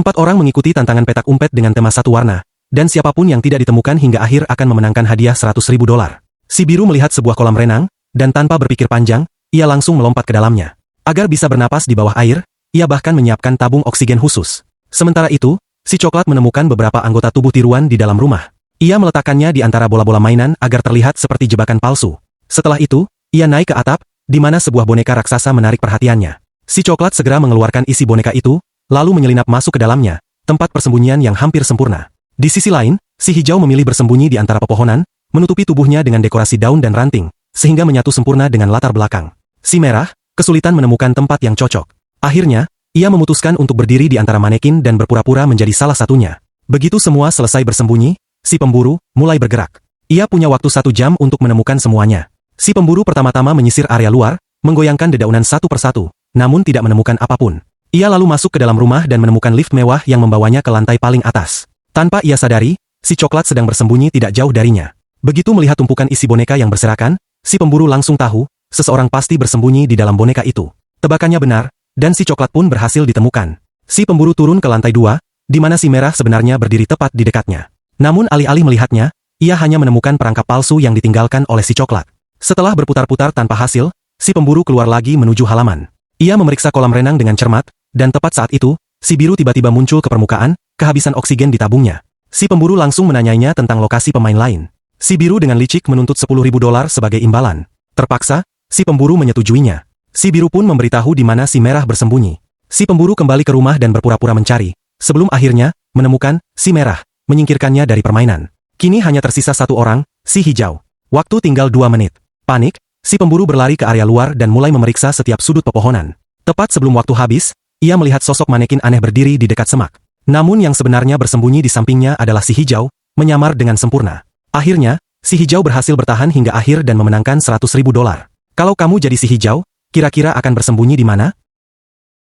4 orang mengikuti tantangan petak umpet dengan tema satu warna, dan siapapun yang tidak ditemukan hingga akhir akan memenangkan hadiah $100.000. Si biru melihat sebuah kolam renang, dan tanpa berpikir panjang, ia langsung melompat ke dalamnya. Agar bisa bernapas di bawah air, ia bahkan menyiapkan tabung oksigen khusus. Sementara itu, si coklat menemukan beberapa anggota tubuh tiruan di dalam rumah. Ia meletakkannya di antara bola-bola mainan agar terlihat seperti jebakan palsu. Setelah itu, ia naik ke atap, di mana sebuah boneka raksasa menarik perhatiannya. Si coklat segera mengeluarkan isi boneka itu, lalu menyelinap masuk ke dalamnya, tempat persembunyian yang hampir sempurna. Di sisi lain, si hijau memilih bersembunyi di antara pepohonan, menutupi tubuhnya dengan dekorasi daun dan ranting, sehingga menyatu sempurna dengan latar belakang. Si merah, kesulitan menemukan tempat yang cocok. Akhirnya, ia memutuskan untuk berdiri di antara manekin dan berpura-pura menjadi salah satunya. Begitu semua selesai bersembunyi, si pemburu mulai bergerak. Ia punya waktu 1 jam untuk menemukan semuanya. Si pemburu pertama-tama menyisir area luar, menggoyangkan dedaunan satu persatu, namun tidak menemukan apapun. Ia lalu masuk ke dalam rumah dan menemukan lift mewah yang membawanya ke lantai paling atas. Tanpa ia sadari, si coklat sedang bersembunyi tidak jauh darinya. Begitu melihat tumpukan isi boneka yang berserakan, si pemburu langsung tahu, seseorang pasti bersembunyi di dalam boneka itu. Tebakannya benar, dan si coklat pun berhasil ditemukan. Si pemburu turun ke lantai 2, di mana si merah sebenarnya berdiri tepat di dekatnya. Namun alih-alih melihatnya, ia hanya menemukan perangkap palsu yang ditinggalkan oleh si coklat. Setelah berputar-putar tanpa hasil, si pemburu keluar lagi menuju halaman. Ia memeriksa kolam renang dengan cermat, dan tepat saat itu, si biru tiba-tiba muncul ke permukaan, kehabisan oksigen di tabungnya. Si pemburu langsung menanyainya tentang lokasi pemain lain. Si biru dengan licik menuntut $10.000 sebagai imbalan. Terpaksa, si pemburu menyetujuinya. Si biru pun memberitahu di mana si merah bersembunyi. Si pemburu kembali ke rumah dan berpura-pura mencari, sebelum akhirnya, menemukan, si merah, menyingkirkannya dari permainan. Kini hanya tersisa 1 orang, si hijau. Waktu tinggal 2 menit. Panik, si pemburu berlari ke area luar dan mulai memeriksa setiap sudut pepohonan. Tepat sebelum waktu habis, ia melihat sosok manekin aneh berdiri di dekat semak. Namun yang sebenarnya bersembunyi di sampingnya adalah si hijau, menyamar dengan sempurna. Akhirnya, si hijau berhasil bertahan hingga akhir dan memenangkan $100.000. Kalau kamu jadi si hijau, kira-kira akan bersembunyi di mana?